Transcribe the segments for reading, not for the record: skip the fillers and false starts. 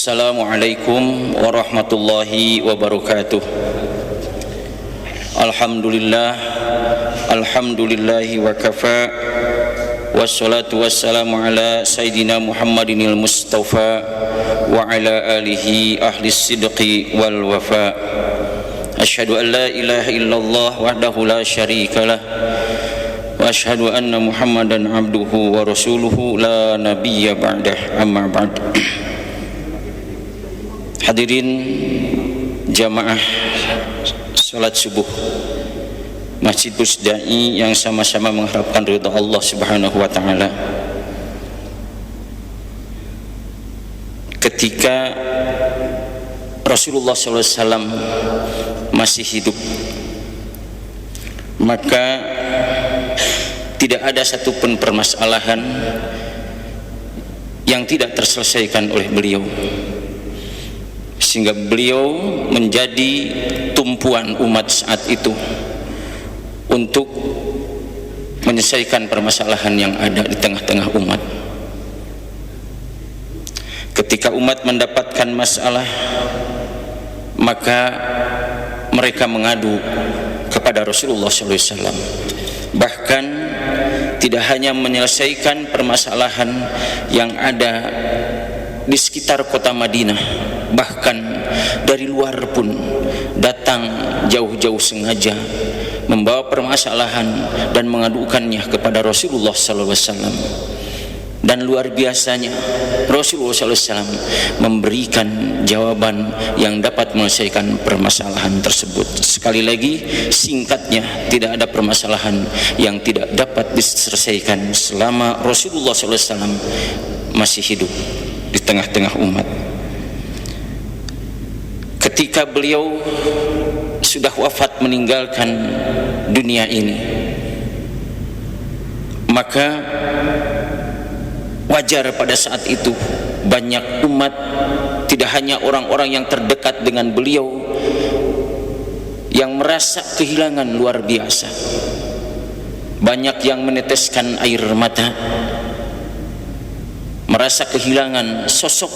Assalamualaikum warahmatullahi wabarakatuh. Alhamdulillahi wa kafa. Wassalatu wassalamu ala Sayyidina Muhammadinil Mustafa wa ala alihi ahli sidqi wal wafa. Asyhadu an la ilaha illallah wahdahu la syarikalah wa asyhadu anna Muhammadan abduhu wa rasuluhu la nabiyya ba'dah, amma ba'd. Hadirin jamaah salat subuh Masjid Busdai yang sama-sama mengharapkan ridha Allah Subhanahu wa taala. Ketika Rasulullah SAW masih hidup, maka tidak ada satupun permasalahan yang tidak terselesaikan oleh beliau, sehingga beliau menjadi tumpuan umat saat itu untuk menyelesaikan permasalahan yang ada di tengah-tengah umat. Ketika umat mendapatkan masalah, maka mereka mengadu kepada Rasulullah SAW. Bahkan tidak hanya menyelesaikan permasalahan yang ada di sekitar kota Madinah, bahkan dari luar pun datang jauh-jauh sengaja membawa permasalahan dan mengadukannya kepada Rasulullah SAW. Dan luar biasanya Rasulullah SAW memberikan jawaban yang dapat menyelesaikan permasalahan tersebut. Sekali lagi, singkatnya, tidak ada permasalahan yang tidak dapat diselesaikan selama Rasulullah SAW masih hidup di tengah-tengah umat. Ketika beliau sudah wafat meninggalkan dunia ini, maka wajar pada saat itu banyak umat, tidak hanya orang-orang yang terdekat dengan beliau, yang merasa kehilangan luar biasa. Banyak yang meneteskan air mata, merasa kehilangan sosok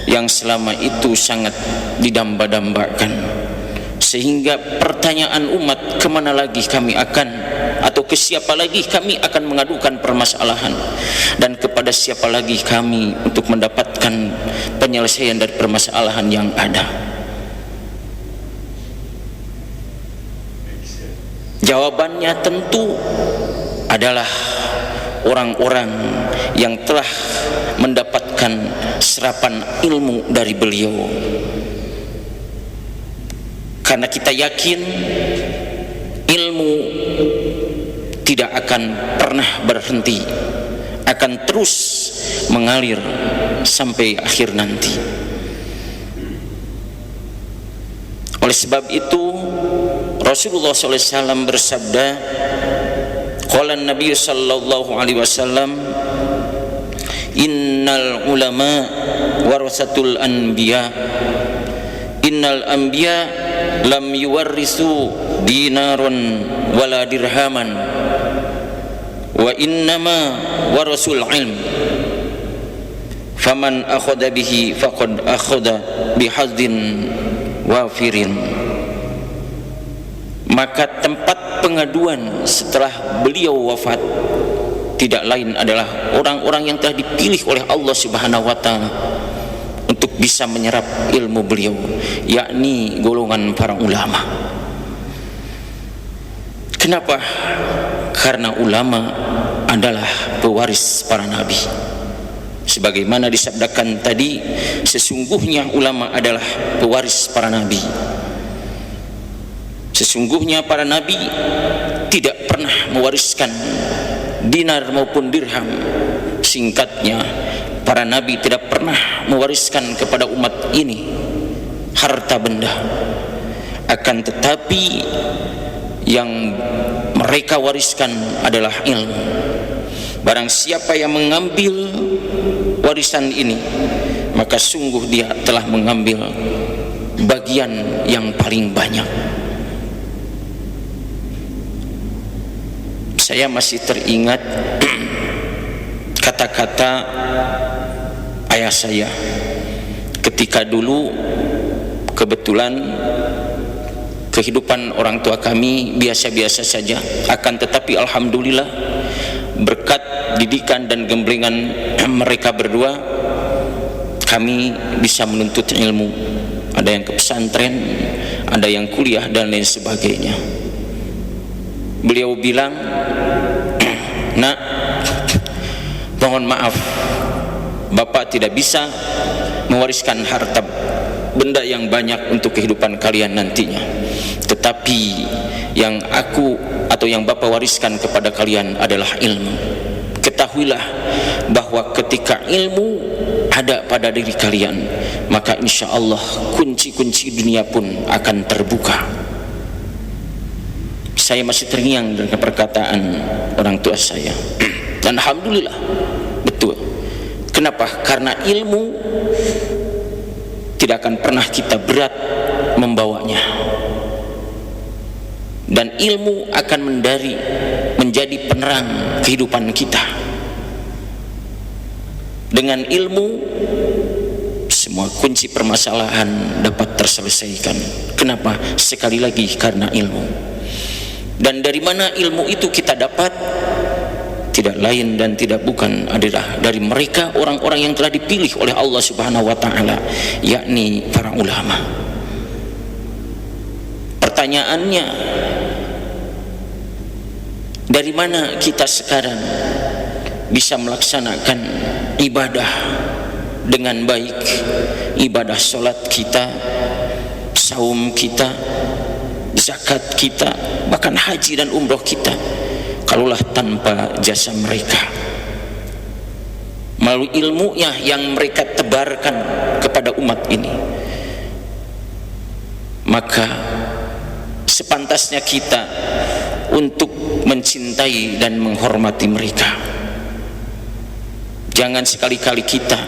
yang selama itu sangat didamba-dambakan. Sehingga pertanyaan umat, kemana lagi kami akan, atau ke siapa lagi kami akan mengadukan permasalahan, dan kepada siapa lagi kami untuk mendapatkan penyelesaian dari permasalahan yang ada. Jawabannya tentu adalah orang-orang yang telah mendapatkan serapan ilmu dari beliau. Karena kita yakin ilmu tidak akan pernah berhenti, akan terus mengalir sampai akhir nanti. Oleh sebab itu Rasulullah SAW bersabda, qala Nabi sallallahu alaihi wasallam, innal ulama warasatul anbiya, innal anbiya lam yuwarrisu dinaron wala dirhaman wa innama warasul ilm faman akhadha bihi faqad akhadha bihadzin wafirin. Maka tempat pengaduan setelah beliau wafat tidak lain adalah orang-orang yang telah dipilih oleh Allah Subhanahu wa taala untuk bisa menyerap ilmu beliau, yakni golongan para ulama. Kenapa? Karena ulama adalah pewaris para nabi. Sebagaimana disabdakan tadi, sesungguhnya ulama adalah pewaris para nabi. Sesungguhnya para nabi tidak pernah mewariskan dinar maupun dirham. Singkatnya, para nabi tidak pernah mewariskan kepada umat ini harta benda. Akan tetapi yang mereka wariskan adalah ilmu. Barang siapa yang mengambil warisan ini, maka sungguh dia telah mengambil bagian yang paling banyak. Saya masih teringat kata-kata ayah saya Ketika dulu kebetulan kehidupan orang tua kami biasa-biasa saja, akan tetapi alhamdulillah berkat didikan dan gemblengan mereka berdua kami bisa menuntut ilmu. Ada yang ke pesantren, ada yang kuliah dan lain sebagainya. Beliau bilang, "Nak, mohon maaf, Bapak tidak bisa mewariskan harta benda yang banyak untuk kehidupan kalian nantinya. Tetapi yang aku atau yang Bapak wariskan kepada kalian adalah ilmu. Ketahuilah bahwa ketika ilmu ada pada diri kalian, maka insya Allah kunci-kunci dunia pun akan terbuka." Saya masih terngiang dengan perkataan orang tua saya. Dan alhamdulillah betul. Kenapa? Karena ilmu tidak akan pernah kita berat membawanya, dan ilmu akan menjadi penerang kehidupan kita. Dengan ilmu semua kunci permasalahan dapat terselesaikan. Kenapa? Sekali lagi karena ilmu. Dan dari mana ilmu itu kita dapat? Tidak lain dan tidak bukan adalah dari mereka orang-orang yang telah dipilih oleh Allah Subhanahu wa taala, yakni para ulama. Pertanyaannya, dari mana kita sekarang bisa melaksanakan ibadah dengan baik? Ibadah salat kita, saum kita, zakat kita, bahkan haji dan umroh kita, kalaulah tanpa jasa mereka, melalui ilmunya yang mereka tebarkan kepada umat ini, maka sepantasnya kita untuk mencintai dan menghormati mereka. Jangan sekali-kali kita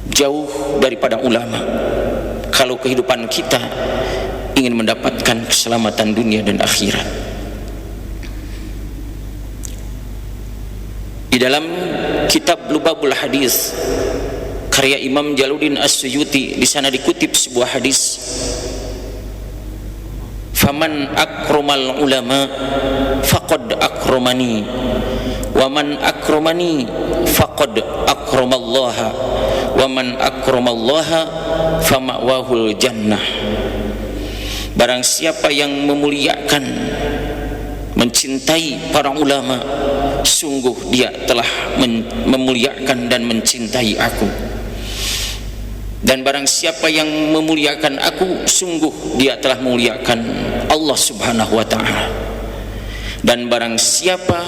jauh daripada ulama kalau kehidupan kita ingin mendapatkan keselamatan dunia dan akhirat. Di dalam kitab Lubabul Hadis karya Imam Jalaluddin As-Suyuti, di sana dikutip sebuah hadis, "Faman akramal ulama faqad akramani, wa man akramani faqad akramallaha, wa man akramallaha fama'wahul jannah." Barang siapa yang memuliakan, mencintai para ulama, sungguh dia telah memuliakan dan mencintai aku. Dan barang siapa yang memuliakan aku, sungguh dia telah memuliakan Allah Subhanahu wa ta'ala. Dan barang siapa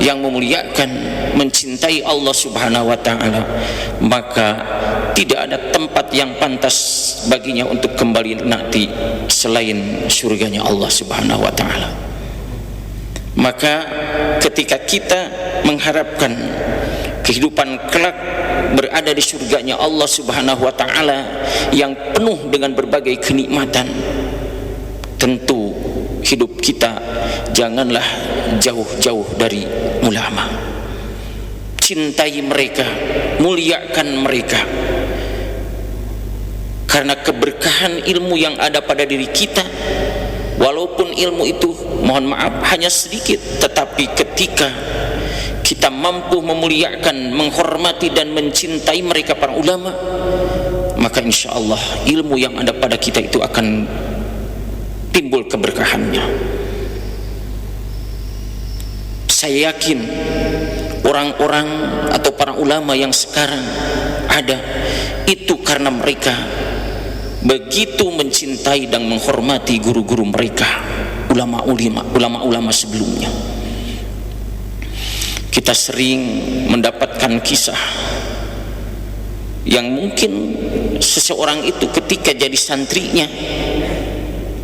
yang memuliakan, mencintai Allah Subhanahu wa ta'ala, maka tidak ada tempat yang pantas baginya untuk kembali nanti selain surganya Allah Subhanahu wa ta'ala. Maka ketika kita mengharapkan kehidupan kelak berada di surganya Allah Subhanahu wa ta'ala yang penuh dengan berbagai kenikmatan, tentu hidup kita janganlah jauh-jauh dari ulama. Cintai mereka, muliakan mereka, karena keberkahan ilmu yang ada pada diri kita, walaupun ilmu itu mohon maaf hanya sedikit, tetapi ketika kita mampu memuliakan, menghormati dan mencintai mereka para ulama, maka insya Allah ilmu yang ada pada kita itu akan timbul keberkahannya. Saya yakin orang-orang atau para ulama yang sekarang ada itu karena mereka begitu mencintai dan menghormati guru-guru mereka, ulama-ulama sebelumnya. Kita sering mendapatkan kisah yang mungkin seseorang itu ketika jadi santrinya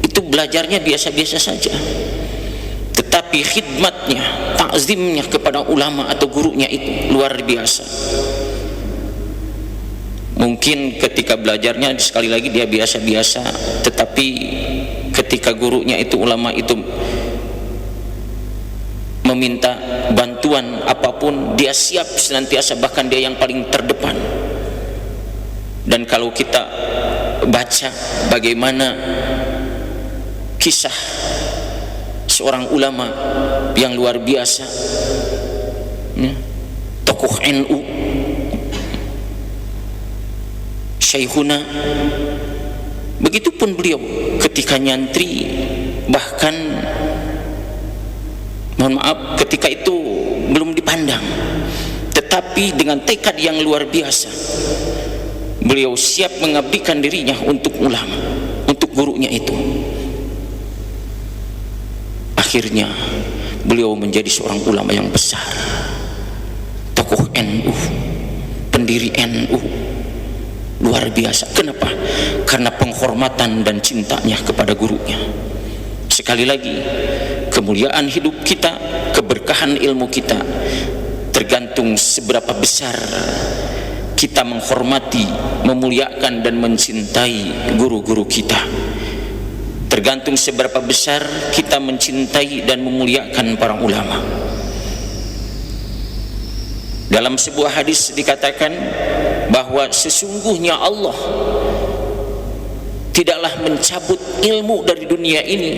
itu belajarnya biasa-biasa saja, tetapi khidmatnya, takzimnya kepada ulama atau gurunya itu luar biasa. Mungkin ketika belajarnya sekali lagi dia biasa-biasa, tetapi ketika gurunya itu, ulama itu meminta bantuan apapun, dia siap senantiasa, bahkan dia yang paling terdepan. Dan kalau kita baca bagaimana kisah seorang ulama yang luar biasa, tokoh NU, Syekhuna, begitupun beliau ketika nyantri, bahkan mohon maaf ketika itu belum dipandang, tetapi dengan tekad yang luar biasa beliau siap mengabdikan dirinya untuk ulama, untuk gurunya itu. Akhirnya beliau menjadi seorang ulama yang besar, tokoh NU, pendiri NU, luar biasa. Kenapa? Karena penghormatan dan cintanya kepada gurunya. Sekali lagi, kemuliaan hidup kita, keberkahan ilmu kita tergantung seberapa besar kita menghormati, memuliakan dan mencintai guru-guru kita. Tergantung seberapa besar kita mencintai dan memuliakan para ulama. Dalam sebuah hadis dikatakan bahwa sesungguhnya Allah tidaklah mencabut ilmu dari dunia ini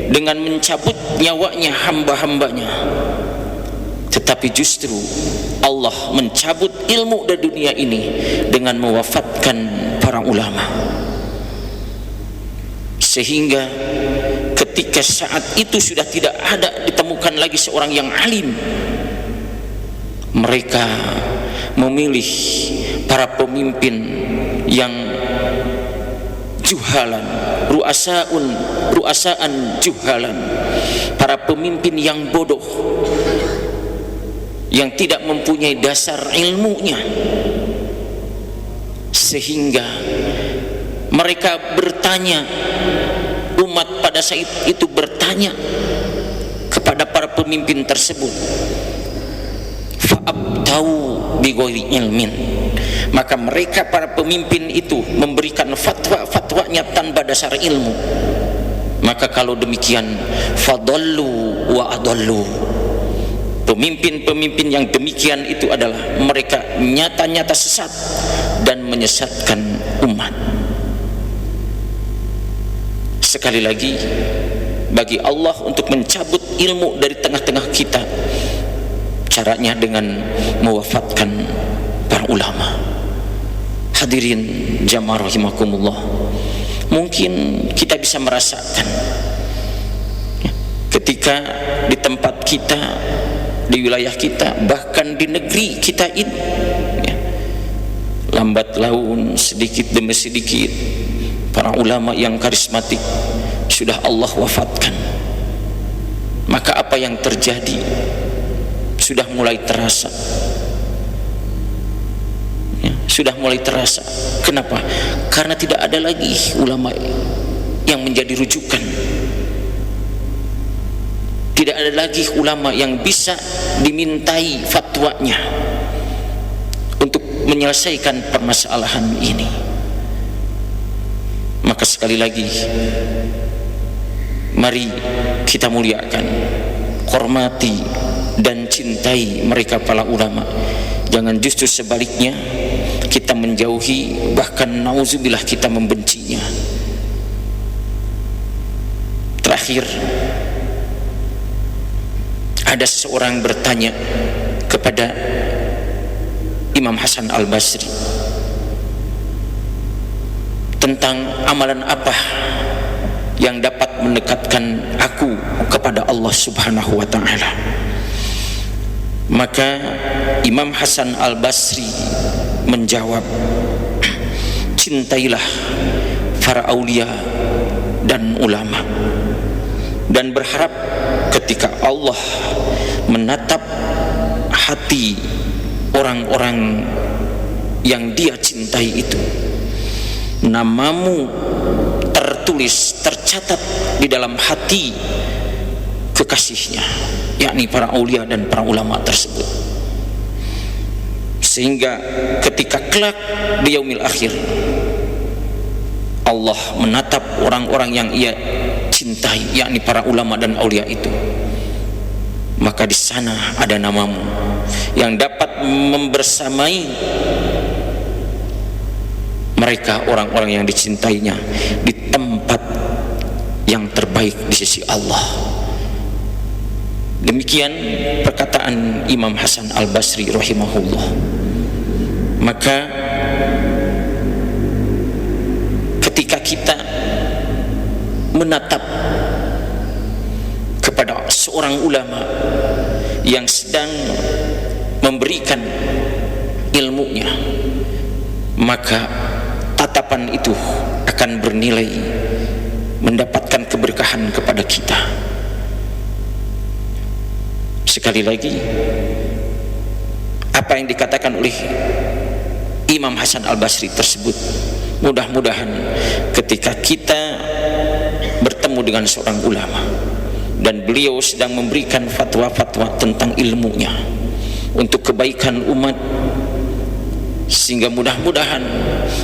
dengan mencabut nyawanya hamba-hambanya, tetapi justru Allah mencabut ilmu dari dunia ini dengan mewafatkan para ulama. Sehingga ketika saat itu sudah tidak ada ditemukan lagi seorang yang alim, mereka memilih para pemimpin yang juhalan, ruasaan juhalan, para pemimpin yang bodoh, yang tidak mempunyai dasar ilmunya, sehingga mereka bertanya, umat pada saat itu bertanya kepada para pemimpin tersebut, fa'abtau bighairi ilmin, maka mereka para pemimpin itu memberikan fatwa-fatwanya tanpa dasar ilmu. Maka kalau demikian, fadallu wa adallu, pemimpin-pemimpin yang demikian itu adalah mereka nyata-nyata sesat dan menyesatkan umat. Sekali lagi, bagi Allah untuk mencabut ilmu dari tengah-tengah kita, caranya dengan mewafatkan para ulama. Hadirin jamaah rahimakumullah, mungkin kita bisa merasakan ketika di tempat kita, di wilayah kita, bahkan di negeri kita ini, lambat laun sedikit demi sedikit para ulama yang karismatik sudah Allah wafatkan. Maka apa yang terjadi sudah mulai terasa, sudah mulai terasa. Kenapa? Karena tidak ada lagi ulama yang menjadi rujukan, tidak ada lagi ulama yang bisa dimintai fatwanya untuk menyelesaikan permasalahan ini. Maka sekali lagi, mari kita muliakan, hormati dan cintai mereka para ulama. Jangan justru sebaliknya kita menjauhi, bahkan nauzubillah kita membencinya. Terakhir, ada seseorang bertanya kepada Imam Hasan Al-Basri tentang amalan apa yang dapat mendekatkan aku kepada Allah Subhanahu wa ta'ala. Maka Imam Hasan Al-Basri menjawab, cintailah para aulia dan ulama, dan berharap ketika Allah menatap hati orang-orang yang dia cintai itu, namamu tertulis, tercatat di dalam hati kekasihnya, yakni para aulia dan para ulama tersebut. Sehingga ketika kelak di yaumil akhir Allah menatap orang-orang yang ia cintai, yakni para ulama dan aulia itu, maka di sana ada namamu yang dapat membersamai mereka orang-orang yang dicintainya di tempat yang terbaik di sisi Allah. Demikian perkataan Imam Hasan Al-Basri rahimahullah. Maka ketika kita menatap kepada seorang ulama yang sedang memberikan ilmunya, maka tatapan itu akan bernilai, mendapatkan keberkahan kepada kita. Sekali lagi, apa yang dikatakan oleh Imam Hasan Al-Basri tersebut, mudah-mudahan ketika kita bertemu dengan seorang ulama dan beliau sedang memberikan fatwa-fatwa tentang ilmunya untuk kebaikan umat, sehingga mudah-mudahan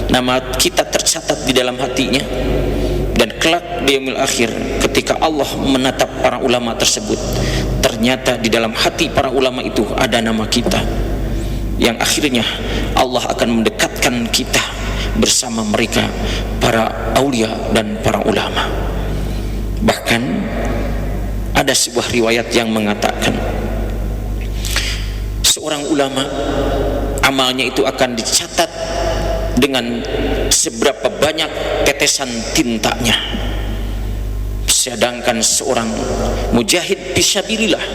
nama kita tercatat di dalam hatinya, dan kelak di yaumil akhir ketika Allah menatap para ulama tersebut, ternyata di dalam hati para ulama itu ada nama kita, yang akhirnya Allah akan mendekatkan kita bersama mereka, para aulia dan para ulama. Bahkan ada sebuah riwayat yang mengatakan seorang ulama amalnya itu akan dicatat dengan seberapa banyak tetesan tintanya, sedangkan seorang mujahid fisabilillah,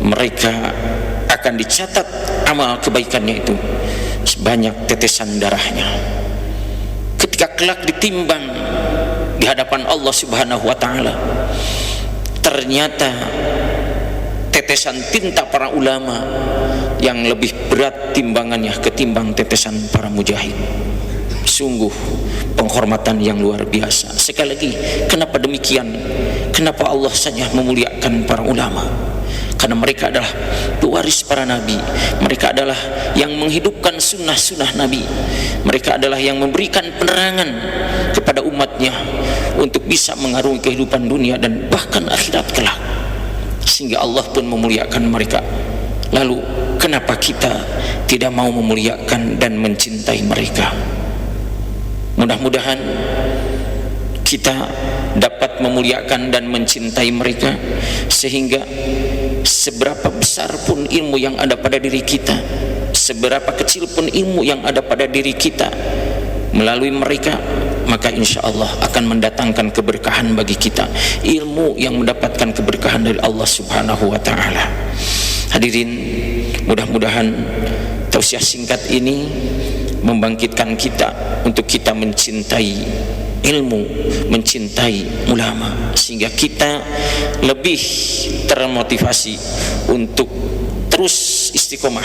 mereka akan dicatat amal kebaikannya itu sebanyak tetesan darahnya. Ketika kelak ditimbang di hadapan Allah Subhanahu wa taala, ternyata tetesan tinta para ulama yang lebih berat timbangannya ketimbang tetesan para mujahid. Sungguh penghormatan yang luar biasa. Sekali lagi, kenapa demikian? Kenapa Allah saja memuliakan para ulama? Karena mereka adalah pewaris para nabi, mereka adalah yang menghidupkan sunnah-sunnah nabi, mereka adalah yang memberikan penerangan kepada umatnya untuk bisa mengarungi kehidupan dunia dan bahkan akhirat kelak, sehingga Allah pun memuliakan mereka. Lalu kenapa kita tidak mau memuliakan dan mencintai mereka? Mudah-mudahan kita dapat memuliakan dan mencintai mereka, sehingga seberapa besar pun ilmu yang ada pada diri kita, seberapa kecil pun ilmu yang ada pada diri kita, melalui mereka maka insya Allah akan mendatangkan keberkahan bagi kita, ilmu yang mendapatkan keberkahan dari Allah Subhanahu wa ta'ala. Hadirin, mudah-mudahan tausiah singkat ini membangkitkan kita untuk kita mencintai ilmu, mencintai ulama, sehingga kita lebih termotivasi untuk terus istiqomah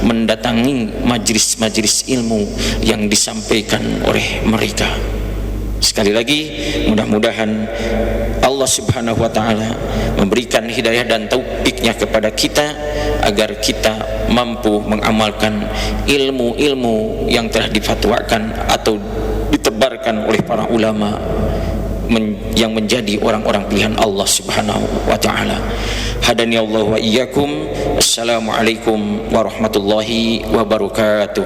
mendatangi majelis-majelis ilmu yang disampaikan oleh mereka. Sekali lagi, mudah-mudahan Allah Subhanahu wa ta'ala memberikan hidayah dan taufiknya kepada kita, agar kita mampu mengamalkan ilmu-ilmu yang telah difatwakan atau ditebarkan oleh para ulama yang menjadi orang-orang pilihan Allah Subhanahu wa ta'ala. Hadani Allah wa iyyakum. Assalamualaikum warahmatullahi wabarakatuh.